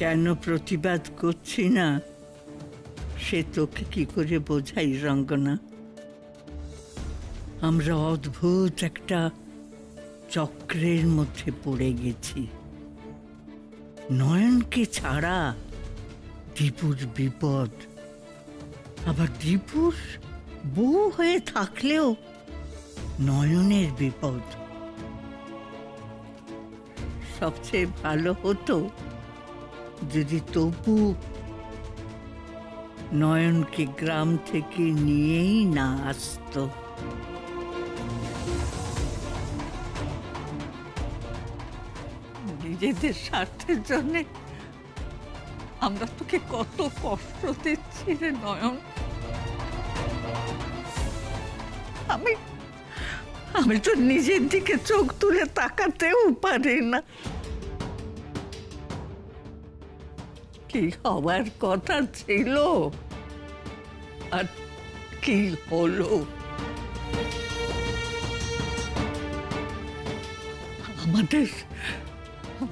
কেন প্রতিবাদ করছি না সে তোকে কি করে বোঝাই রঙ্গনা? আমরা অদ্ভুত একটা চক্রের মধ্যে পড়ে গেছি। নয়নকে ছাড়া দীপুর বিপদ, আবার দীপুর বউ হয়ে থাকলেও নয়নের বিপদ। সবচেয়ে ভালো হতো যদি তবু নয়নকে গ্রাম থেকে নিয়েই না আসতো। নিজেদের স্বার্থের জন্য আমরা তোকে কত কষ্ট দিচ্ছি রে নয়ন। আমি তো নিজের দিকে চোখ তুলে তাকাতেও পারি না। কি হওয়ার কথা ছিল আর কি হলো?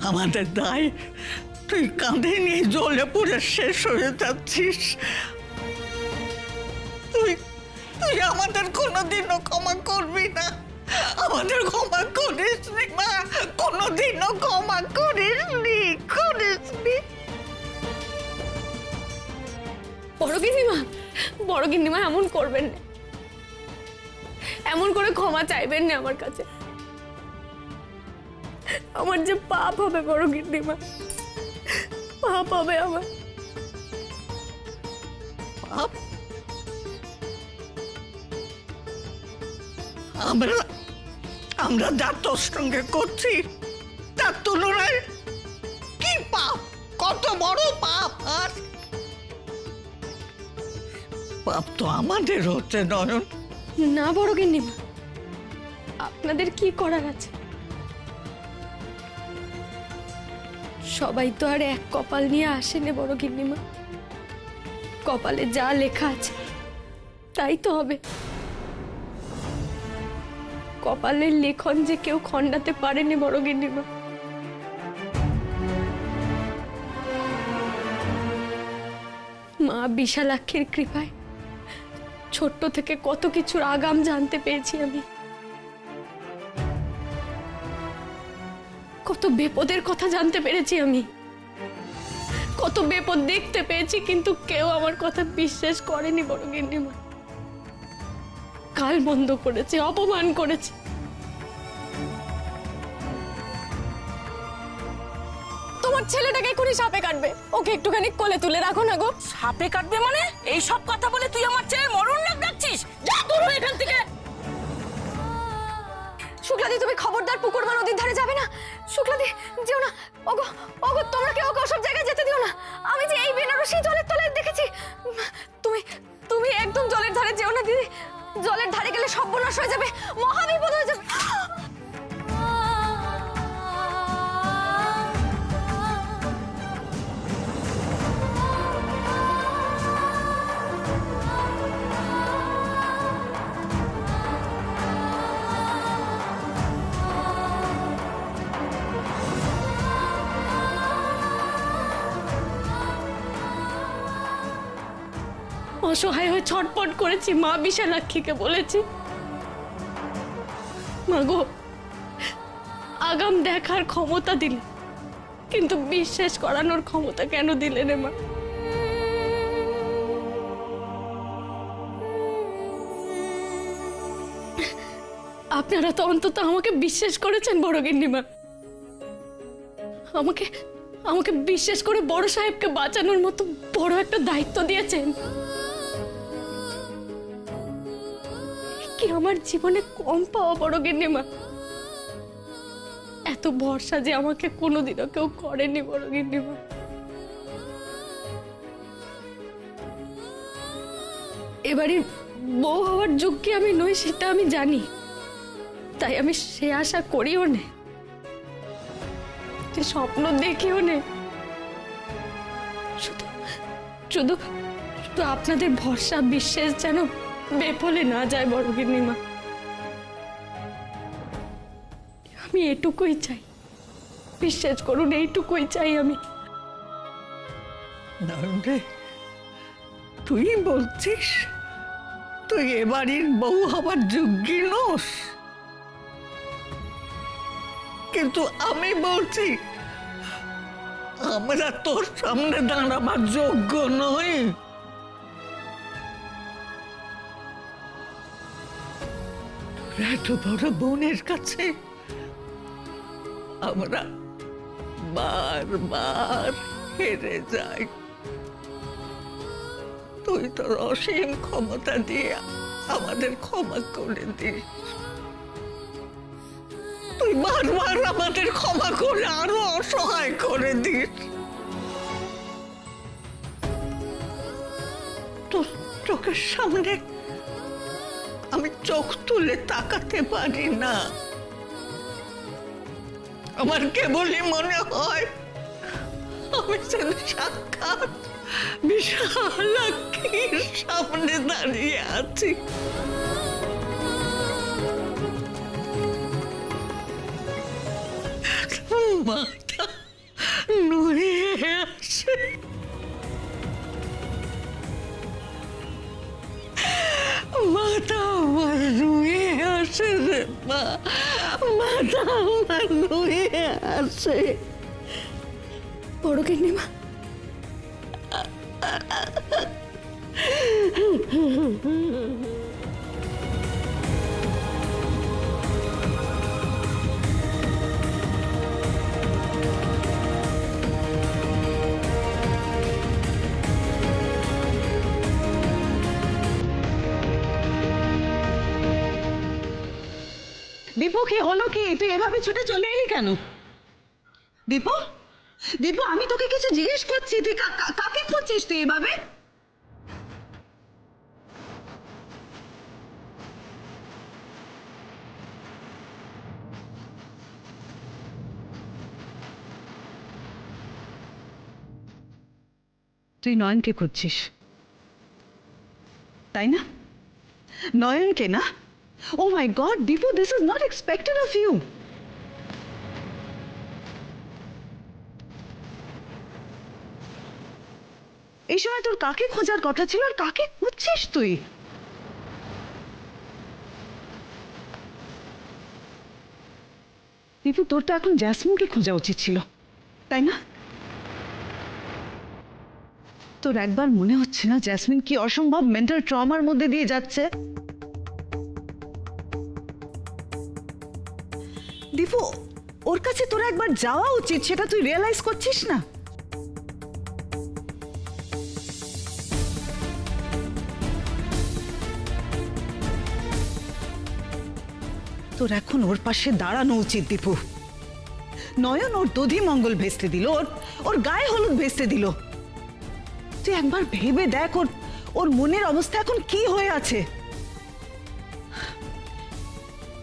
আমাদের দায় তুই কাঁধে নিয়ে জ্বলে পুড়ে শেষ হয়ে যাচ্ছিস। তুই তুই আমাদের কোনোদিনও ক্ষমা করবি না। আমাদের ক্ষমা করিস নি মা, কোনোদিনও ক্ষমা করিস নি। বড় গিন্নিমা এমন করবেন না, এমন করে ক্ষমা চাইবেন না আমার কাছে। আমার যে পাপ হবে বড় গিন্নিমা, পাপ হবে আমার। পাপ? আমরা যা তোর সঙ্গে করছি তার তুলনায় কি পাপ, কত বড় পাপ! আর পাপ তো আমাদের হচ্ছে নয়ন। না বড় গিন্নিমা, আপনাদের কি করার আছে? সবাই তো আর এক কপাল নিয়ে আসেনি বড় গিন্নিমা। কপালে যা লেখা আছে তাই তো হবে। কপালের লেখন যে কেউ খণ্ডাতে পারেনি বড় গিন্নিমা। মা বিশালাক্ষীর কৃপায় ছোট্ট থেকে কত কিছুর আগাম জানতে পেরেছি আমি। কত বিপদের কথা জানতে পেরেছি আমি, কত বিপদ দেখতে পেয়েছি, কিন্তু কেউ আমার কথা বিশ্বাস করেনি বড় গিন্নিমা। কাল বন্ধ করেছে, অপমান করেছে। তোমার ছেলেটাকে এখনই সাপে কাটবে, ওকে একটুখানি কোলে তুলে রাখো না গো। সাপে কাটবে মানে? এই সব কথা বলে তুই আমার ছেলের মরণ নাক ডাকছিস? যা দূর হয়ে এখান থেকে। শুক্লাদি, তুমি খবরদার পুকুরবা নদীর ধারে যাবে না। শুক্লাদি, যেও না। ওগো ওগো, তোমরা কেউ ওকে ওসব জায়গায় যেতে দিও না। আমি যে এই বেনারসি জলের তলায় দেখেছি। তুমি তুমি একদম জলের ধারে যেও না দিদি। জলের ধারে গেলে সর্বনাশ হয়ে যাবে, মহাবিপদ হয়ে যাবে। অসহায় হয়ে ছটপট করেছি, মা বিশালাক্ষীকে বলেছি, মা গো, আগাম দেখার ক্ষমতা দিলে, কিন্তু বিশ্বাস করানোর ক্ষমতা কেন দিলে রে মা? আপনারা তো অন্তত আমাকে বিশ্বাস করেছেন বড় গিন্নিমা। আমাকে আমাকে বিশ্বাস করে বড় সাহেবকে বাঁচানোর মতো বড় একটা দায়িত্ব দিয়েছেন। কি আমার জীবনে কম পাওয়া বড় গিন্নিমা? এত ভরসা যে আমাকে কোনোদিনও কেউ করেনি বড় গিন্নিমা। এবারে বউ হওয়ার যোগ্য আমি নই সেটা আমি জানি, তাই আমি সে আশা করিও না, যে স্বপ্ন দেখিও না। শুধু শুধু শুধু আপনাদের ভরসা বিশ্বাস যেন বেফলে না যায় বড় গিন্নিমা। আমি এটুকুই চাই, বিশ্বাস করুন, এইটুকুই চাই আমি। নয়ন রে, তুই বলছিস তুই এ বাড়ির বউ হবার যোগ্য নস, কিন্তু আমি বলছি আমরা তোর সামনে দাঁড়াবার যোগ্য নই। তোর এত বড় বোনের কাছে আমরা বারবার হেরে যাই। তুই তোর অসীম ক্ষমতা দিয়ে আমাদের ক্ষমা করে দিস। তুই বারবার আমাদের ক্ষমা করে আরো অসহায় করে দিস। তোর চোখের সামনে আমি চোখ তুলে তাকাতে পারি না। আমার কেবলই মনে হয় আমি যেন সাক্ষাৎ বিশালাক্ষীর সামনে দাঁড়িয়ে আছি। মাথা নুয়ে আসে, মাথা আমার নুয়ে আসে রে মা, মাথা আমার নুয়ে আসে। বড় গিন্নিমা, দীপু, কি হলো কি? তুই এভাবে ছুটে চলে এলি কেন? দীপু, দীপু, আমি তোকে কিছু জিজ্ঞেস করছি, তুই কাকে খুঁজছিস তুই এভাবে? তুই নয়নকে খুঁজছিস, তাই না? নয়নকে না? Oh my God, Deepu, this is not expected of you. এই সময় তোর কাকে খোঁজার কথা ছিল আর কাকে খুঁজছিস তুই? দীপু, তোর তো এখন জ্যাসমিনকে খোঁজা উচিত ছিল, তাই না? তোর একবার মনে হচ্ছে না জ্যাসমিন কি অসম্ভব মেন্টাল ট্রমার মধ্যে দিয়ে যাচ্ছে? দীপু, ওর কাছে তোর একবার যাওয়া উচিত, সেটা তুই রিয়েলাইজ করছিস না? তোর এখন ওর পাশে দাঁড়ানো উচিত দীপু। নয়ন ওর দধি মঙ্গল ভেস্তে দিল, ওর গায়ে হলুদ ভেস্তে দিল। তুই একবার ভেবে দেখ ওর মনের অবস্থা এখন কি হয়ে আছে।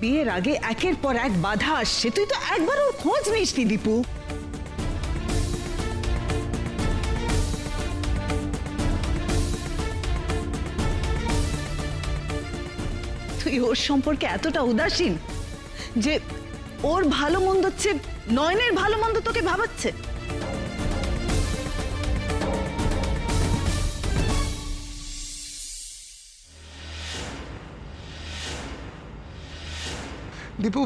বিয়ের আগে একের পর এক বাধা আসছে, তুই তো একবার ওর খোঁজ নিসনি দীপু। তুই ওর সম্পর্কে এতটা উদাসীন যে ওর ভালো মন্দ হচ্ছে নয়নের ভালো মন্দ তোকে ভাবাচ্ছে। দীপু,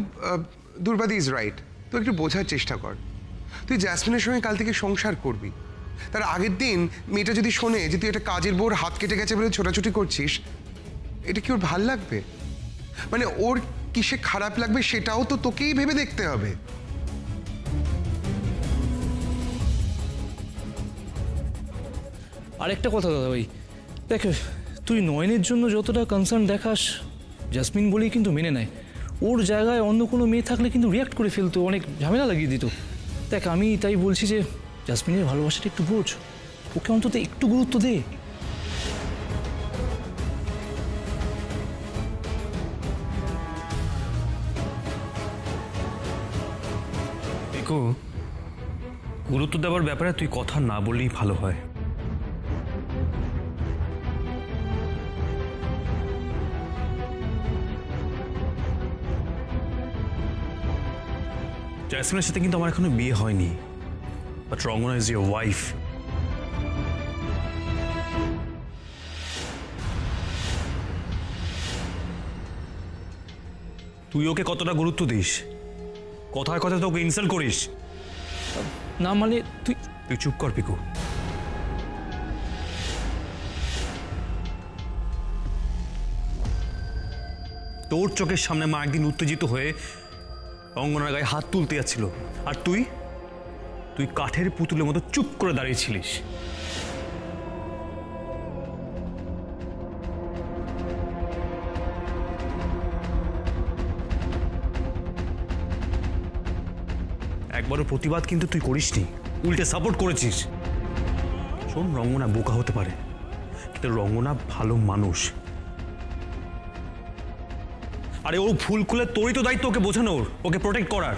দুর্বাদি ইজ রাইট। তুই একটু বোঝার চেষ্টা কর। তুই জ্যাসমিনের সঙ্গে কাল থেকে সংসার করবি, তার আগের দিন মেয়েটা যদি শোনে যে তুই একটা কাজের বউর হাত কেটে গেছে বলে ছোটাছুটি করছিস, এটা কি ওর ভাল লাগবে? মানে ওর কিসে খারাপ লাগবে সেটাও তো তোকেই ভেবে দেখতে হবে। আরেকটা কথা দাদা ভাই, দেখ, তুই নয়নের জন্য যতটা কনসার্ন দেখাস, জাসমিন বলেই কিন্তু মেনে নেয়। ওর জায়গায় অন্য কোনো মেয়ে থাকলে কিন্তু রিয়াক্ট করে ফেলতো, অনেক ঝামেলা লাগিয়ে দিত। দেখ, আমি তাই বলছি যে জাসমিনের ভালোবাসাটা একটু বোঝ, ওকে অন্তত একটু গুরুত্ব দে। দেখো, গুরুত্ব দেওয়ার ব্যাপারে তুই কথা না বললেই ভালো হয়। জয়সমিনের সাথে কিন্তু আমার এখনো বিয়ে হয়নি, but Rangana is your wife. তুই ওকে কতটা গুরুত্ব দিস, কথায় কথায় তো ওকে ইনসাল্ট করিস। না মানে তুই তুই চুপ কর পিকু। তোর চোখের সামনে মা একদিন উত্তেজিত হয়ে অঙ্গনার গায়ে হাত তুলতে যাচ্ছিল, আর তুই তুই কাঠের পুতুলের মতো চুপ করে দাঁড়িয়েছিলিস। একবারও প্রতিবাদ কিন্তু তুই করিসনি, উল্টে সাপোর্ট করেছিস। শোন, রঙ্গনা বোকা হতে পারে, কিন্তু রঙ্গনা ভালো মানুষ। আরে ও ভুল খুলে তোরই তো দায়িত্ব ওকে বোঝানোর, ওকে প্রোটেক্ট করার।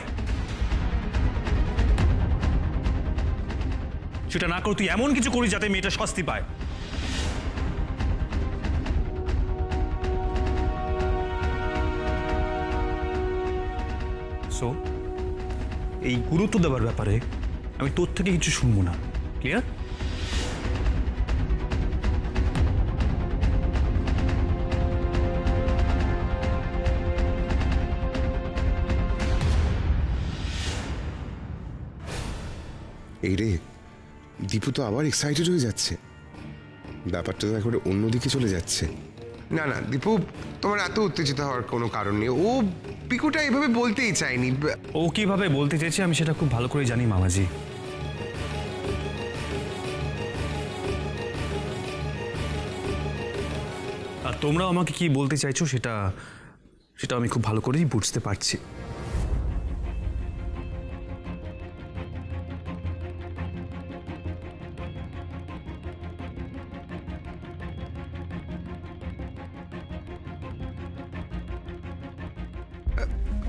সেটা না করে তুই এমন কিছু করিস যাতে মেয়েটা শাস্তি পায়। সো এই গুরুত্ব দেওয়ার ব্যাপারে আমি তোর থেকে কিছু শুনবো না, ক্লিয়ার? এই রে, দীপু তো আবার এক্সাইটেড হয়ে যাচ্ছে, ব্যাপারটা তো একেবারে অন্যদিকে চলে যাচ্ছে। না না দীপু, তোমার এত উত্তেজিত হওয়ার কোনো কারণ নেই। ও পিকুটা এভাবে বলতেই চায়নি। ও কিভাবে বলতে চেয়েছে আমি সেটা খুব ভালো করে জানি মামাজি। আর তোমরাও আমাকে কি বলতে চাইছো সেটা সেটা আমি খুব ভালো করেই বুঝতে পারছি।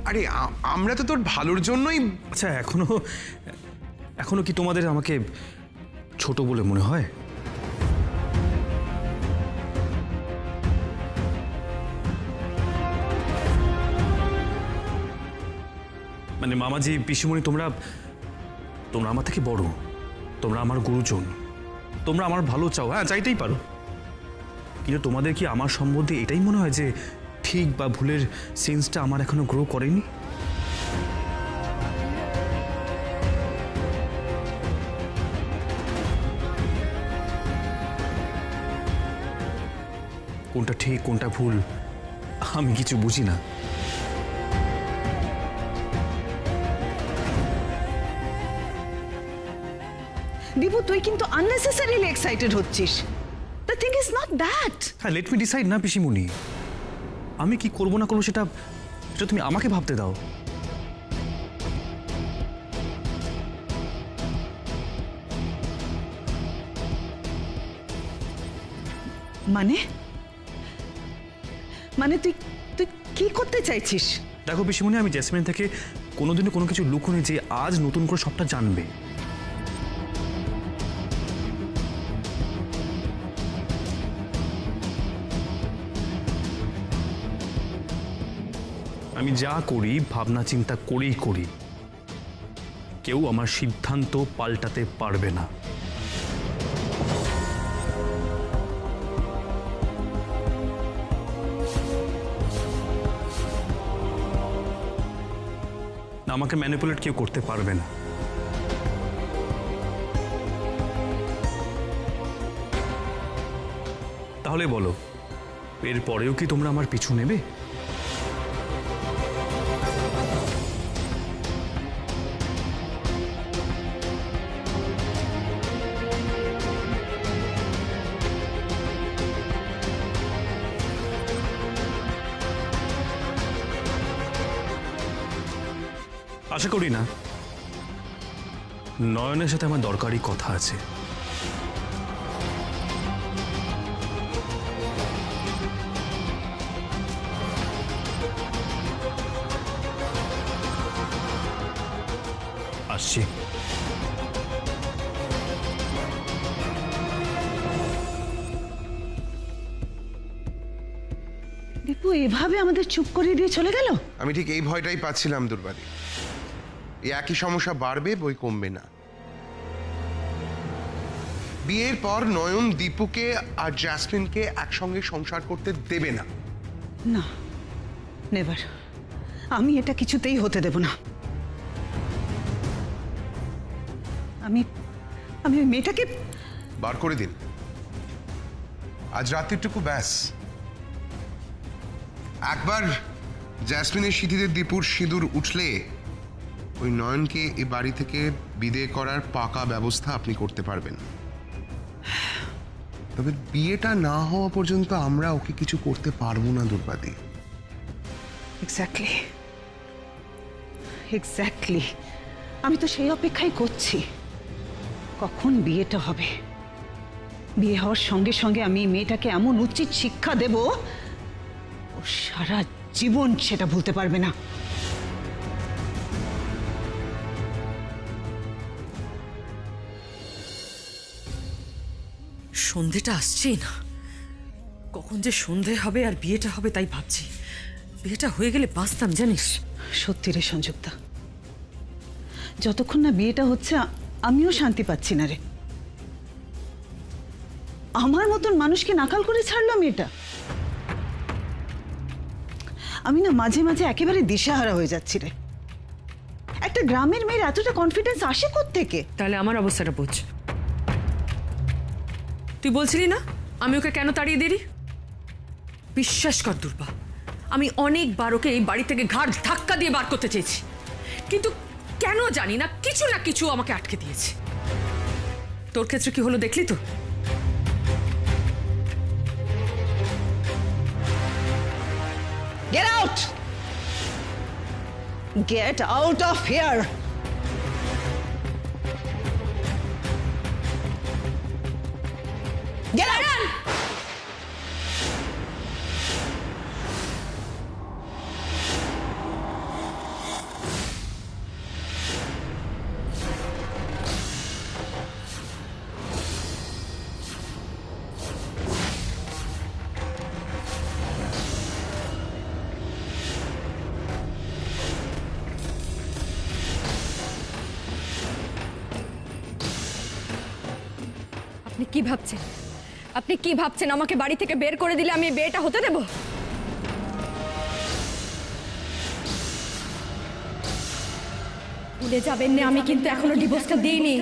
আরে আমরা তো তোর ভালোর জন্যই। আচ্ছা, এখনো এখনো কি তোমাদের আমাকে ছোট বলে মনে হয়? মানে মামাজি, পিসিমণি, তোমরা তোমরা আমার থেকে বড়, তোমরা আমার গুরুজন, তোমরা আমার ভালো চাও, হ্যাঁ চাইতেই পারো, কিন্তু তোমাদের কি আমার সম্বন্ধে এটাই মনে হয় যে ঠিক বা ভুলের সেন্সটা আমার এখনো গ্রো করেনি? কোনটা ঠিক কোনটা ভুল আমি কিছু বুঝি না। দীপু, তুই কিন্তু আননেসেসারিলি এক্সাইটেড হচ্ছিস। The thing is not that. হ্যাঁ, লেট মি ডিসাইড না পিসিমণি। আমি কি করবো না করবো সেটা সেটা তুমি আমাকে ভাবতে দাও। মানে মানে তুই তুই কি করতে চাইছিস? দেখো পিসিমণি, আমি জেসমিন থেকে কোনোদিনও কোনো কিছু লুকোনি যে আজ নতুন করে সবটা জানবে। আমি যা করি ভাবনা চিন্তা করেই করি, কেউ আমার সিদ্ধান্ত পাল্টাতে পারবে না। আমাকে ম্যানিপুলেট কেউ করতে পারবে না। তাহলে বলো, এর পরেও কি তোমরা আমার পিছু নেবে? আশা করি না। নয়নের সাথে আমার দরকারি কথা আছে। আসছি। দীপু এভাবে আমাদের চুপ করে দিয়ে চলে গেল। আমি ঠিক এই ভয়টাই পাচ্ছিলাম দুর্বাদি, এই একই সমস্যা বাড়বে, বই কমবে না। বিয়ের পর নয়ন দীপুকে আর জ্যাসমিনকে একসঙ্গে সংসার করতে দেবে না। না, নেভার। আমি এটা কিছুতেই হতে দেব না। আমি আমি ওই মেয়েটাকে বার করে দিন, আজ রাত্রিটুকু ব্যাস। একবার জ্যাসমিনের সিঁথিতে দীপুর সিঁদুর উঠলে ওই নয়নকে এই বাড়ি থেকে বিদেয় করার পাকা ব্যবস্থা আপনি করতে পারবেন। তবে বিয়েটা না হওয়া পর্যন্ত আমরা ওকে কিছু করতে পারবো না দুর্বাদি। এক্স্যাক্টলি এক্স্যাক্টলি, আমি তো সেই অপেক্ষাই করছি কখন বিয়েটা হবে। বিয়ে হওয়ার সঙ্গে সঙ্গে আমি মেয়েটাকে এমন উচিত শিক্ষা দেব ও সারা জীবন সেটা ভুলতে পারবে না। সন্ধেটা আসছেই না, কখন যে সন্ধে হবে আর বিয়েটা হবে তাই ভাবছি। বিয়েটা হয়ে গেলে বাঁচতাম জানিস। সত্যি রে সংযুক্তা, যতক্ষণ না বিয়েটা হচ্ছে আমিও শান্তি পাচ্ছি না রে। আমার মতন মানুষকে নাকাল করে ছাড়লাম এটা। আমি না মাঝে মাঝে একেবারে দিশাহারা হয়ে যাচ্ছি রে। একটা গ্রামের মেয়ের এতটা কনফিডেন্স আসে কোত্থেকে? তাহলে আমার অবস্থাটা বোঝ। তুই বলছিলি না আমি ওকে কেন তাড়িয়ে দিলি? বিশ্বাস কর দুর্বা, আমি অনেকবার ওকে এই বাড়ি থেকে ঘাড় ধাক্কা দিয়ে বার করতে চেয়েছি, কিন্তু কেন জানি না কিছু আমাকে আটকে দিয়েছে। তোর ক্ষেত্রে কি হলো দেখলি তো? Get out! Get out of here! Get out! আপনি কি ভাবছেন? আপনি কি ভাবছেন আমাকে বাড়ি থেকে বের করে দিলে আমি এই বিয়েটা হতে দেব? ভুলে যাবেন না আমি কিন্তু এখনো ডিভোর্সটা দিইনি।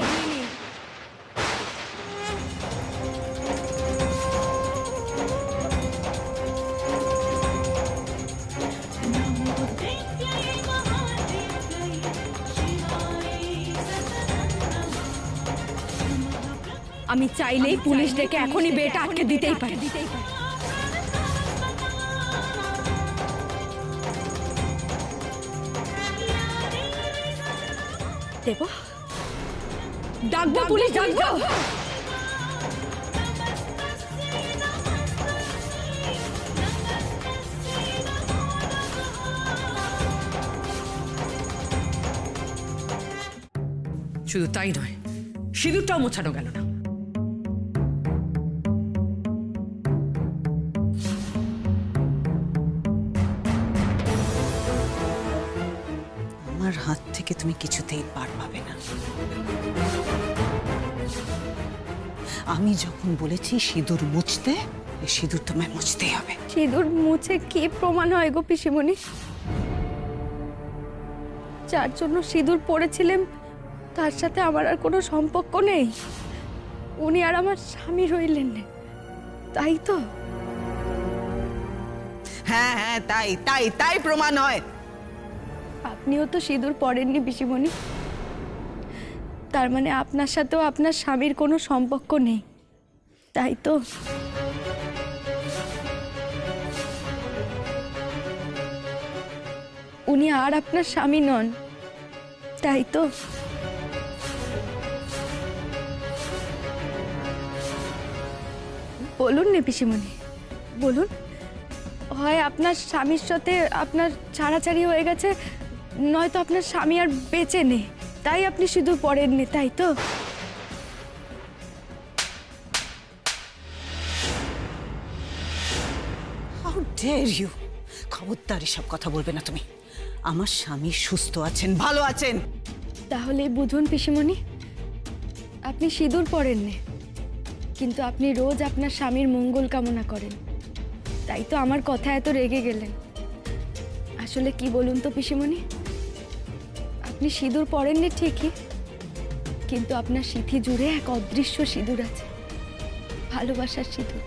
আমি চাইলেই পুলিশ ডেকে এখনই বিয়েটা আটকে দিতেই পারি। দেব, ডাকবো পুলিশ, ডাকবো। শুধু তাই নয়, সিঁদুরটাও মোছানো গেল না। আমার হাত থেকে তুমি কিছুতেই পার পাবে না। আমি যখন বলেছি সিঁদুর মুছতে, এই সিঁদুর তোমায় মুছতেই হবে। সিঁদুর মুছে কি প্রমাণ হয় গো পিসিমণি? যার জন্য সিঁদুর পরেছিলেন তার সাথে আমার আর কোনো সম্পর্ক নেই। উনি আর আমার স্বামী রইলেন না, তাই তো? হ্যাঁ হ্যাঁ, তাই তাই তাই প্রমাণ হয়। আপনিও তো সিঁদুর পরেননি পিসিমণি, তার মানে আপনার সাথেও আপনার স্বামীর কোনো সম্পর্ক নেই, তাই তো? উনি আর আপনার স্বামী নন, তাই তো? বলুন না পিসিমণি, বলুন। হয় আপনার স্বামীর সাথে আপনার ছাড়াছাড়ি হয়ে গেছে, নয়তো আপনার স্বামী আর বেঁচে নেই, তাই আপনি সিঁদুর পরেননি, তাই তো? How dare you! খবরদার এসব কথা বলবে না তুমি। আমার স্বামী সুস্থ আছেন, ভালো আছেন। তাহলে বুঝুন পিসিমণি, আপনি সিঁদুর পরেননি, কিন্তু আপনি রোজ আপনার স্বামীর মঙ্গল কামনা করেন, তাই তো আমার কথা এত রেগে গেলেন। আসলে কি বলুন তো পিসিমণি, আপনি সিঁদুর পরেননি ঠিকই, কিন্তু আপনার সিঁথি জুড়ে এক অদৃশ্য সিঁদুর আছে, ভালোবাসার সিঁদুর,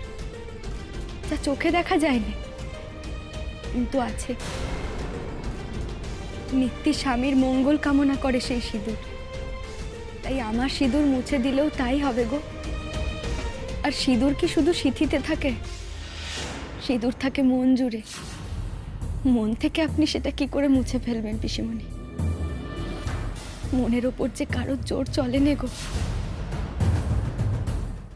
যা চোখে দেখা যায়নি কিন্তু আছে। নিত্যি স্বামীর মঙ্গল কামনা করে সেই সিঁদুর। তাই আমার সিঁদুর মুছে দিলেও তাই হবে গো। আর সিঁদুর কি শুধু সিঁথিতে থাকে? সিঁদুর থাকে মন জুড়ে। মন থেকে আপনি সেটা কি করে মুছে ফেলবেন পিসিমণি? মনের ওপর যে কারোর জোর চলে নে গো।